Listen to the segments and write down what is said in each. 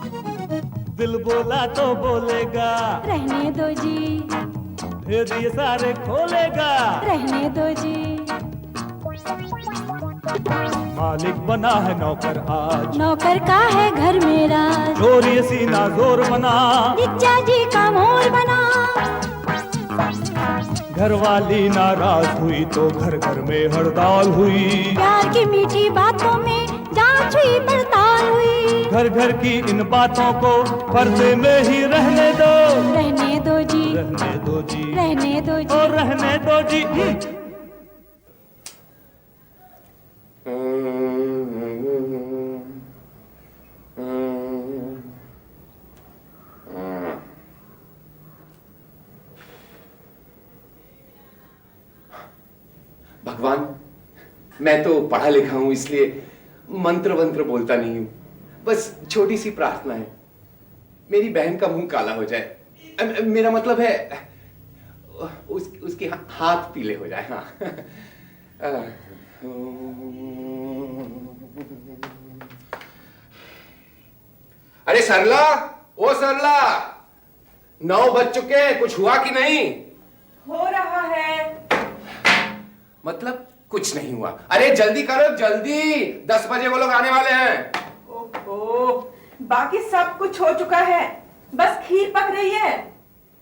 दिल बोला तो बोलेगा, रहने दो जी, भेद ये सारे खोलेगा, रहने दो जी। मालिक बना है नौकर आज, नौकर का है घर मेरा, जोर ये सीना जोर बना, जिज्जा जी का मोर बना। घर वाली नाराज हुई तो घर घर में हड़ताल हुई, प्यार की मीठी बातों में जांच हुई पड़ताल हुई। घर घर की इन बातों को पर्दे में ही रहने दो, रहने दो जी, रहने दो जी, रहने दो जी, और रहने दो जी। भगवान, मैं तो पढ़ा लिखा हूं, इसलिए मंत्र वंत्र बोलता नहीं हूं। बस छोटी सी प्रार्थना है, मेरी बहन का मुंह काला हो जाए। मेरा मतलब है उसके हाथ पीले हो जाए। हाँ। अरे सरला, ओ सरला, 9 बज चुके, कुछ हुआ कि नहीं? हो रहा है। मतलब कुछ नहीं हुआ? अरे जल्दी करो जल्दी, 10 बजे वो लोग आने वाले हैं। ओहो, बाकी सब कुछ हो चुका है, बस खीर पक रही है।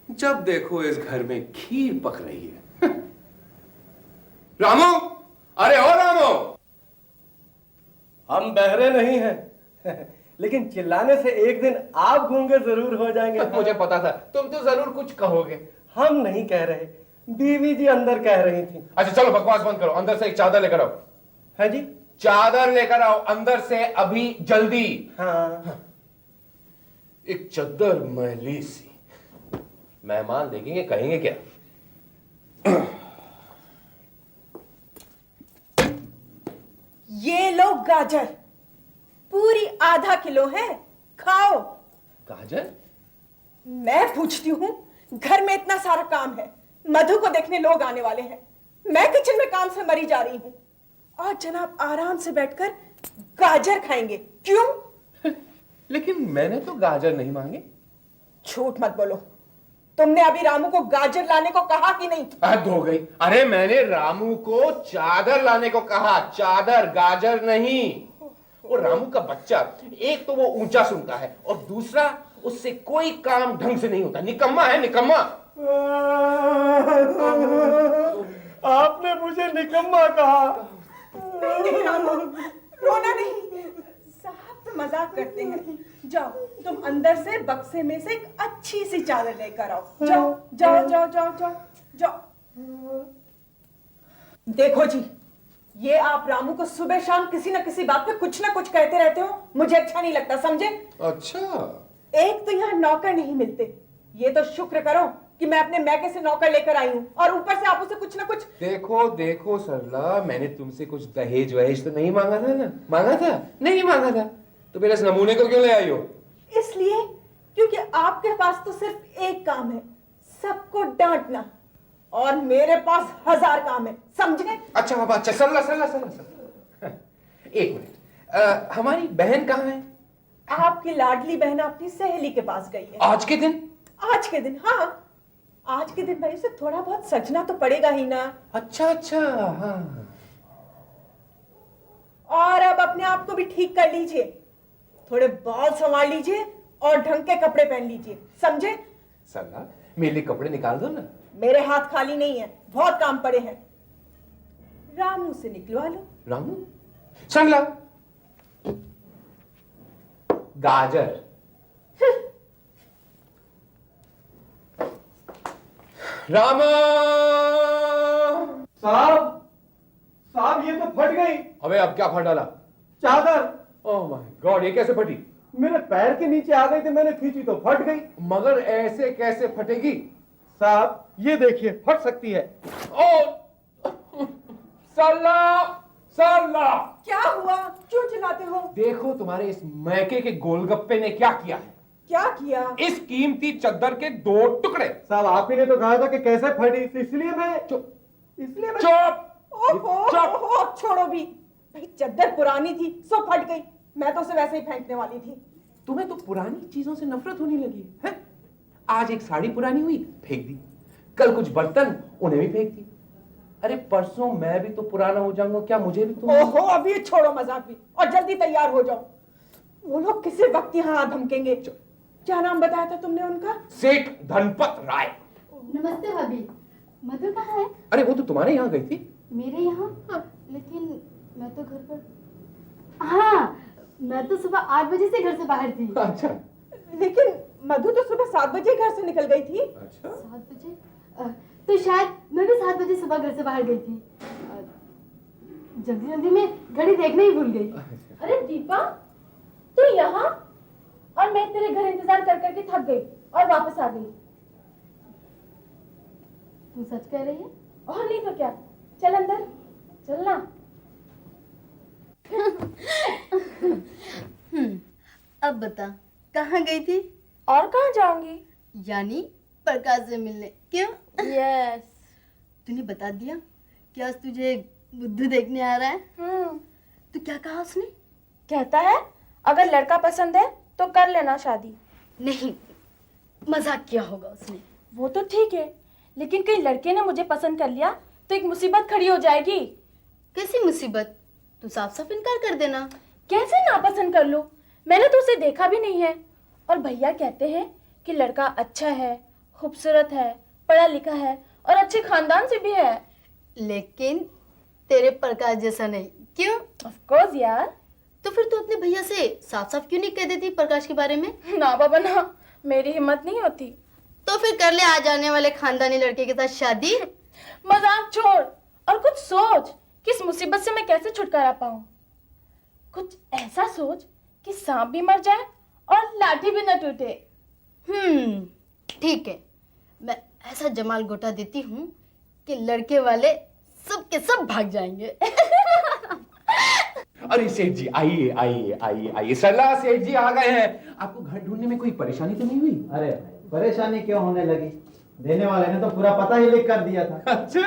जब देखो इस घर में खीर पक रही है। रामू, अरे ओ रामू। हम बहरे नहीं हैं लेकिन चिल्लाने से एक दिन आप गूंगे जरूर हो जाएंगे। मुझे पता था तुम तो जरूर कुछ कहोगे। हम नहीं कह रहे, बीवी जी अंदर कह रही थी। अच्छा चलो बकवास बंद करो, अंदर से एक चादर लेकर आओ। है जी? चादर लेकर आओ अंदर से, अभी जल्दी। हाँ। एक चद्दर मैली सी, मेहमान देखेंगे कहेंगे क्या? ये लो गाजर, पूरी आधा किलो है, खाओ। गाजर? मैं पूछती हूँ, घर में इतना सारा काम है, मधु को देखने लोग आने वाले हैं, मैं किचन में काम से मरी जा रही हूँ, और जनाब आराम से बैठकर गाजर खाएंगे। क्यों? लेकिन मैंने तो गाजर नहीं मांगे। झूठ मत बोलो, तुमने अभी रामू को गाजर लाने को कहा कि नहीं? हद हो गई। अरे मैंने रामू को चादर लाने को कहा, चादर, गाजर नहीं। वो रामू का बच्चा, एक तो वो ऊंचा सुनता है और दूसरा उससे कोई काम ढंग से नहीं होता, निकम्मा है निकम्मा। आपने मुझे निकम्मा कहा। नहीं रामू, रोना नहीं, साहब तो मजाक करते हैं। जाओ तुम अंदर से बक्से में से एक अच्छी सी चादर लेकर आओ। जाओ जाओ जाओ जाओ जाओ जाओ। देखो जी, ये आप रामू को सुबह शाम किसी ना किसी बात पे कुछ ना कुछ कहते रहते हो, मुझे अच्छा नहीं लगता, समझे? अच्छा, एक तो यहाँ नौकर नहीं मिलते, ये तो शुक्र करो कि मैं अपने मैके से नौकर लेकर आई हूँ, और ऊपर से आप उसे कुछ ना कुछ। देखो देखो सरला, मैंने तुमसे कुछ दहेज वहेज तो नहीं मांगा था ना? मांगा था? नहीं मांगा था, तो मेरे इस नमूने को क्यों ले आई हो? इसलिए क्योंकि आपके पास तो सिर्फ एक काम है, सबको डांटना, और मेरे पास 1000 काम है, समझे? अच्छा बाबा, अच्छा सरला सरला सरला सरला, एक मिनट, हमारी बहन कहाँ है? आपकी लाडली बहन अपनी सहेली के पास गई है। आज के दिन? आज के दिन? हाँ, आज के दिन भाई उसे थोड़ा बहुत सजना तो पड़ेगा ही ना। अच्छा अच्छा, हाँ। और अब अपने आप को भी ठीक कर लीजिए, थोड़े बाल संवार लीजिए और ढंग के कपड़े पहन लीजिए, समझे? सरला, मेरे लिए कपड़े निकाल दो ना। मेरे हाथ खाली नहीं है, बहुत काम पड़े हैं, रामू से निकलवा लो। रामू? सरला, गाजर। रामा! साहब ये तो फट गई। अबे अब क्या फट डाला? चादर। ओह माय गॉड, ये कैसे फटी? मेरे पैर के नीचे आ गई थी, मैंने खींची तो फट गई। मगर ऐसे कैसे फटेगी? साहब ये देखिए, फट सकती है। ओ सरला, सरला! क्या हुआ, क्यों चिल्लाते हो? देखो तुम्हारे इस मैके के गोलगप्पे ने क्या किया है। क्या किया? इस कीमती चद्दर के 2 टुकड़े। साहब आप ही ने तो कहा था कि कैसे फटी, इसलिए मैं चुप, इसलिए मैं चुप, ओहो, चुप। ओहो, छोड़ो भी भाई, चद्दर पुरानी थी सो फट गई, मैं तो उसे वैसे ही फेंकने वाली थी। तुम्हें तो पुरानी चीजों से नफरत होने लगी है? आज एक साड़ी पुरानी हुई, फेंक दी। कल कुछ बर्तन, उन्हें भी फेंक दी। अरे परसों मैं भी तो पुराना हो जाऊंगा, क्या मुझे भी तुम? ओहो, अभी छोड़ो मजाक भी और जल्दी तैयार हो जाओ। वो लोग किसी वक्त यहाँ धमकेंगे। क्या नाम बताया था तुमने उनका? सेठ धनपत राय। नमस्ते भाभी। मधु कहाँ है? अरे वो तो तुम्हारे यहाँ गई थी। मेरे यहाँ? लेकिन मैं तो घर पर। हाँ, मैं तो सुबह 8 बजे से घर से बाहर थी। अच्छा। लेकिन मधु तो सुबह 7 बजे घर से निकल गई थी। अच्छा। 7 बजे? तो शायद मैं भी 7 बजे सुबह घर से बाहर गई थी। जल्दी जल्दी में घड़ी देखना ही भूल गई। अरे दीपा, तू यहाँ? और मैं तेरे घर इंतजार कर करके थक गई और वापस आ गई। तू सच कह रही है? और नहीं तो क्या। चल अंदर, चलना। अब बता, कहाँ गई थी? और कहाँ जाऊंगी? यानी प्रकाश से मिलने। क्यों? यस। तूने बता दिया कि आज तुझे बुद्धू देखने आ रहा है? तो क्या कहा उसने? कहता है अगर लड़का पसंद है तो कर लेना शादी। नहीं, मजाक किया होगा उसने। वो तो ठीक है, लेकिन कहीं लड़के ने मुझे पसंद कर लिया तो एक मुसीबत खड़ी हो जाएगी। कैसी मुसीबत? तू साफ साफ इनकार कर देना। कैसे नापसंद कर लूं? मैंने तो उसे देखा भी नहीं है। और भैया कहते हैं कि लड़का अच्छा है, खूबसूरत है, पढ़ा लिखा है और अच्छे खानदान से भी है। लेकिन तेरे प्रकाश जैसा नहीं। क्यों? ऑफ कोर्स यार। तो फिर तू अपने भैया से साफ साफ क्यों नहीं कह देती प्रकाश के बारे में? ना बाबा ना, मेरी हिम्मत नहीं होती। तो फिर कर ले आ जाने वाले खानदानी लड़के के साथ शादी। मजाक छोड़ और कुछ सोच कि इस मुसीबत से मैं कैसे छुटकारा पाऊं। कुछ ऐसा सोच कि सांप भी मर जाए और लाठी भी न टूटे। ठीक है, मैं ऐसा जमाल गोटा देती हूँ कि लड़के वाले सब के सब भाग जाएंगे। अरे सेठ जी, आइए आइए आइए आइए। सरला सेठ जी आ गए हैं। आपको घर ढूंढने में कोई परेशानी तो नहीं हुई? अरे भाई, परेशानी क्यों होने लगी? देने वाले ने तो पूरा पता ही लिख कर दिया था। अच्छा।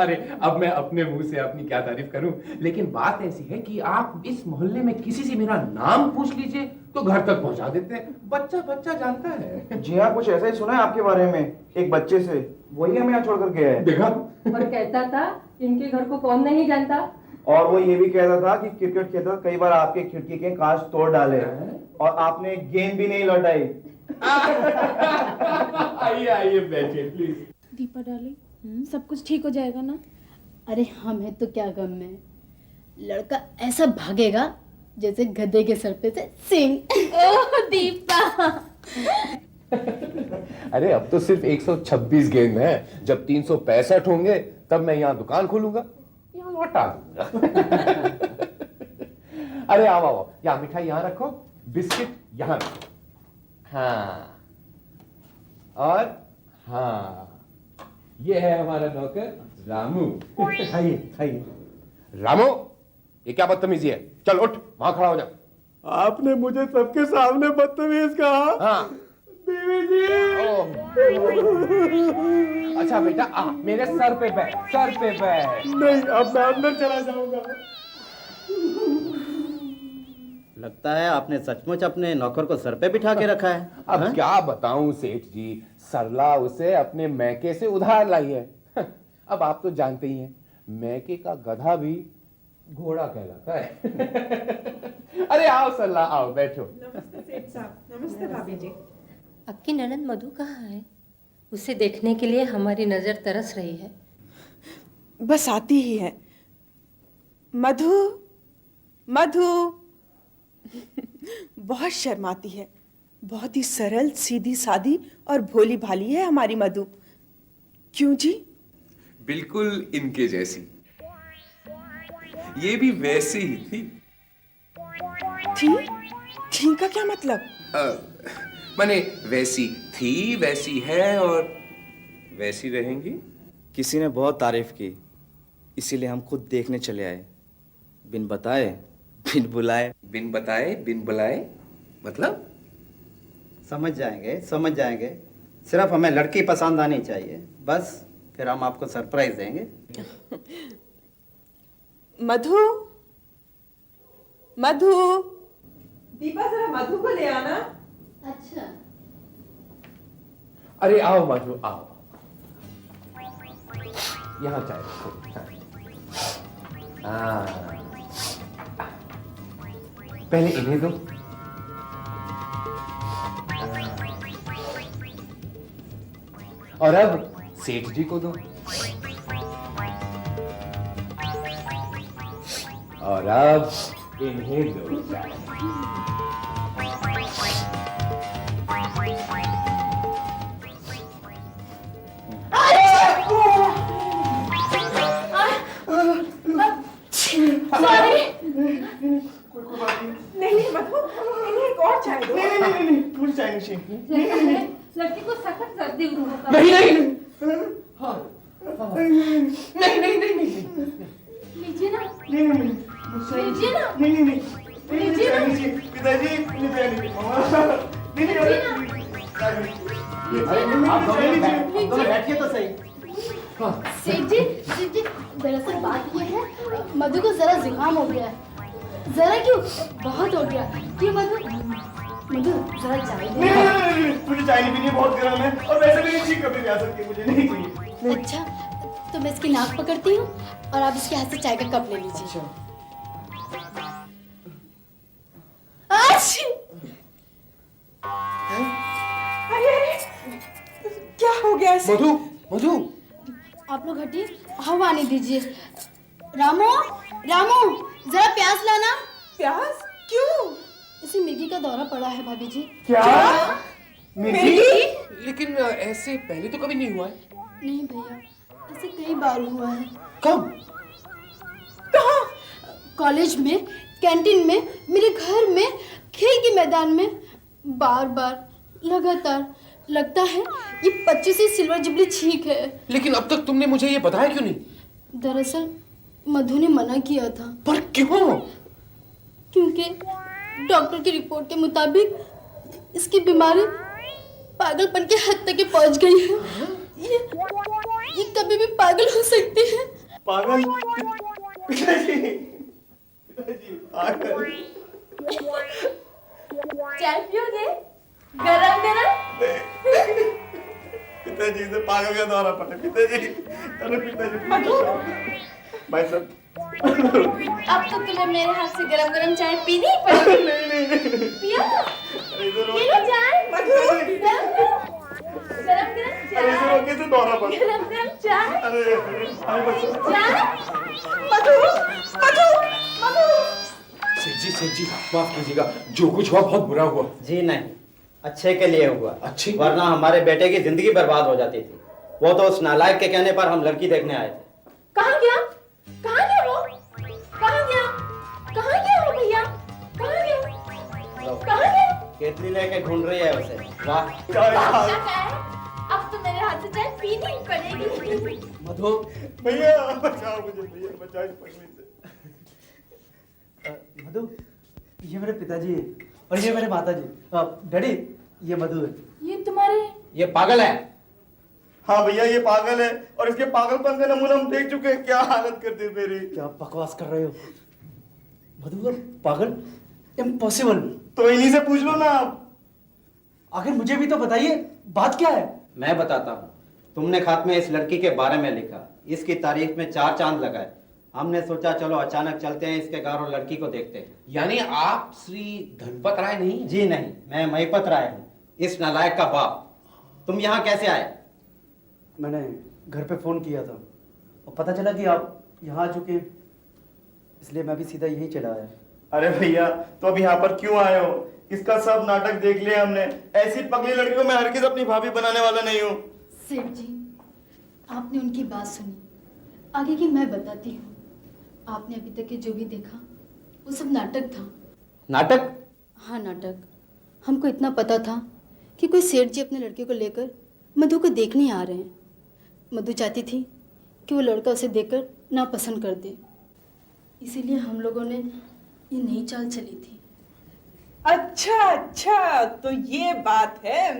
अरे अब मैं अपने मुंह से अपनी क्या तारीफ करूं, लेकिन बात ऐसी है कि आप इस मोहल्ले में किसी से मेरा नाम पूछ लीजिए तो घर तक पहुंचा देते हैं। बच्चा बच्चा जानता है। जी हाँ, कुछ ऐसा ही सुना है आपके बारे में एक बच्चे से, वही हमें यहाँ छोड़कर गया है। देखा? और कहता था इनके घर को कौन नहीं जानता। और वो ये भी कहता था कि क्रिकेट खेलता कई बार आपके खिड़की के कांच तोड़ डाले और आपने गेंद भी नहीं लौटाई। आइए आइए, बैठिए प्लीज। दीपा डार्लिंग, सब कुछ ठीक हो जाएगा ना? अरे हमें तो क्या गम है, लड़का ऐसा भागेगा जैसे गधे के सर पे से सिंह। ओह दीपा। अरे अब तो सिर्फ 126 गेंद है, जब 365 होंगे तब मैं यहाँ दुकान खोलूंगा, यहाँ लौटा दूंगा। अरे आओ आओ, यहाँ मिठाई यहाँ रखो, बिस्किट यहाँ रखो। हाँ, और हाँ, ये है हमारा नौकर रामू। खाइए खाइए। रामू, ये क्या बदतमीजी है? चल उठ, वहां खड़ा हो जा। आपने मुझे सबके सामने बदतमीज कहा। हाँ। बीवी जी। अच्छा बेटा, आ मेरे सर पे बैठ, सर पे बैठ। नहीं, अब मैं अंदर चला जाऊंगा। लगता है आपने सचमुच अपने नौकर को सर पे बिठा के रखा है। अब क्या बताऊं सेठ जी, सरला उसे अपने मैके से उधार लाई है। अब आप तो जानते ही हैं, मैके का गधा भी घोड़ा कहलाता है। अरे आओ सरला, आओ बैठो। नमस्ते सेठ साहब। नमस्ते भाभी जी। आपकी ननद मधु कहाँ है? उसे देखने के लिए हमारी नजर तरस रही है। बस आती ही है। मधु, मधु। बहुत शर्माती है, बहुत ही सरल, सीधी सादी और भोली भाली है हमारी मधु। क्यों जी? बिल्कुल इनके जैसी। ये भी वैसी ही थी। थी का क्या मतलब? माने वैसी थी, वैसी है और वैसी रहेंगी। किसी ने बहुत तारीफ की, इसीलिए हम खुद देखने चले आए, बिन बताए बिन बुलाए। बिन बताए बिन बुलाए मतलब? समझ जाएंगे समझ जाएंगे, सिर्फ हमें लड़की पसंद आनी चाहिए, बस फिर हम आपको सरप्राइज देंगे। मधु, मधु, दीपा जरा मधु को ले आना। अच्छा। अरे आओ मधु आओ, यहाँ चाय रखो। पहले इन्हें दो। और अब सेठ जी को दो। और अब इन्हें दो चाय। नहीं मधु, इन्हें एक और चाय दो। मुझे चाय नहीं चाहिए। लड़की को सख्त सर्दी होगा। नहीं नहीं हाँ, हाँ। नहीं नहीं नहीं नहीं लीजिए ना, नहीं नहीं लीजिए ना, नहीं नहीं पिताजी मुझे चाय नहीं आप दोनों बैठिए तो सही। सेठ जी दरअसल बात ये है, मधु को जरा जुकाम हो गया है। जरा क्यों, बहुत हो गया। क्यों मधु जरा चाय दे। मुझे चाय नहीं पीनी, बहुत गर्म है और वैसे भी नहीं कभी भी आ सकती, मुझे नहीं चाहिए। अच्छा, तो मैं इसकी नाक पकड़ती हूँ और आप इसके हाथ से चाय का कप ले लीजिए। अरे क्या हो गया इसे? मधु मधु आप लोग हटिए, हवा आने दीजिए। रामू जरा प्यास लाना। प्यास? क्यों? इसे मिर्गी का दौरा पड़ा है भाभी जी। क्या? मिर्गी? लेकिन ऐसे पहले तो कभी नहीं हुआ है। नहीं भैया, ऐसे कई बार हुआ है। कब? कहाँ? कॉलेज में, कैंटीन में, मेरे घर में, खेल के मैदान में, बार बार लगातार। लगता है ये 25 सिल्वर जुबली छींक है। लेकिन अब तक तुमने मुझे ये बताया क्यों नहीं? दरअसल मधु ने मना किया था। पर क्यों? क्योंकि डॉक्टर की रिपोर्ट के मुताबिक इसकी बीमारी पागलपन के हद तक पहुंच गई है। ये कभी भी पागल हो सकती है। पागल? पिताजी पागल? चाय पियोगे? गरम गरम? पिताजी से पागल का दौरा पड़ा। पिताजी, अरे पिताजी भाई साहब, अब तो तुम्हें मेरे हाथ से गरम गरम चाय पीनी ही पड़ेगी। नहीं पियो, पी लो चाय। गरम गरम अरे इसे चाय, रोके से दौरा पड़ा। गरम गरम चाय, अरे बच्चा, चाय। मधु सेठ जी माफ कीजिएगा, जो कुछ हुआ बहुत बुरा हुआ। जी नहीं, अच्छे के लिए हुआ। अच्छे? वरना हमारे बेटे की जिंदगी बर्बाद हो जाती थी। वो तो उस नालायक के कहने पर हम लड़की देखने आए थे। कहाँ गया? कहाँ गया वो? कहाँ गया? कहाँ गया वो भैया? कहाँ गया? कहाँ गया? केतली लेके ढूंढ रही है उसे। वाह, चाय बात क्या है? अब तो मेरे हाथ से चाय पीनी ही पड़ेगी। मधु भैया बचाओ मुझे, भैया बचाओ इस पगली से। मधु, ये मेरे पिताजी है और ये मेरे माताजी। डैडी, ये मधु है। ये तुम्हारे? ये पागल है। हाँ भैया, ये पागल है और इसके पागलपन का नमूना हम देख चुके हैं। क्या हालत कर दी मेरी। क्या बकवास कर रहे हो मधु? और पागल? इम्पॉसिबल। तो इन्हीं से पूछ लो ना आप। आखिर मुझे भी तो बताइए, बात क्या है? मैं बताता हूँ। तुमने खात में इस लड़की के बारे में लिखा, इसकी तारीफ में 4 चांद लगाए। हमने सोचा चलो अचानक चलते हैं इसके घर और लड़की को देखते हैं। यानी आप श्री धनपत राय नहीं? जी नहीं, मैं महिपत राय हूँ, इस नालायक का बाप। तुम यहाँ कैसे आए? मैंने घर पे फोन किया था और पता चला कि आप यहाँ आ चुके हैं, इसलिए मैं भी सीधा यही चला आया। अरे भैया, तो अब यहाँ पर क्यों आए हो? इसका सब नाटक देख लिया हमने। ऐसी पगली लड़की को मैं हरगिज़ अपनी भाभी बनाने वाला नहीं हूँ। सेठ जी, आपने उनकी बात सुनी, आगे की मैं बताती हूँ। आपने अभी तक के जो भी देखा वो सब नाटक था। नाटक? हाँ नाटक। हमको इतना पता था कि कोई सेठ जी अपने लड़के को लेकर मधु को देखने आ रहे हैं। मधु चाहती थी कि वो लड़का उसे देखकर नापसंद कर दे, इसीलिए हम लोगों ने ये नई चाल चली थी। अच्छा, तो ये बात है।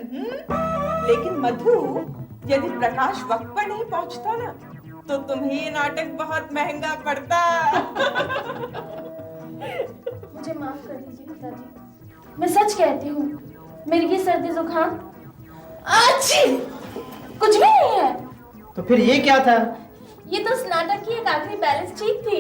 लेकिन मधु, यदि प्रकाश वक्त पर नहीं पहुंचता ना, तो तुम्हें ये नाटक बहुत महंगा पड़ता। मुझे माफ कर दीजिए पिताजी। मैं सच कहती हूँ, मिर्गी, सर्दी, जुकाम अच्छी कुछ भी नहीं है। तो फिर ये क्या था? ये तो उस नाटक की एक आखिरी बैलेंस ठीक थी।